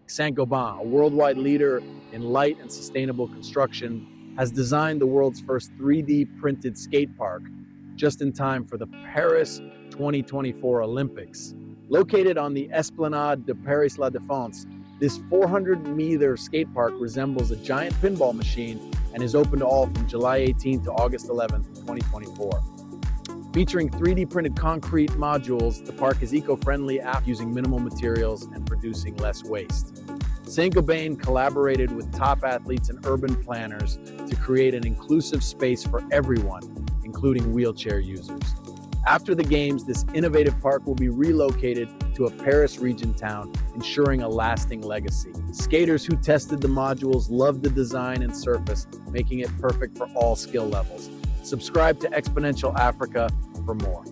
Saint-Gobain, a worldwide leader in light and sustainable construction, has designed the world's first 3D printed skate park just in time for the Paris 2024 Olympics. Located on the Esplanade de Paris La Défense, this 400-meter skate park resembles a giant pinball machine and is open to all from July 18 to August 11, 2024. Featuring 3D printed concrete modules, the park is eco-friendly after using minimal materials and producing less waste. Saint-Gobain collaborated with top athletes and urban planners to create an inclusive space for everyone, including wheelchair users. After the Games, this innovative park will be relocated to a Paris region town, ensuring a lasting legacy. Skaters who tested the modules loved the design and surface, making it perfect for all skill levels. Subscribe to Exponential Africa for more.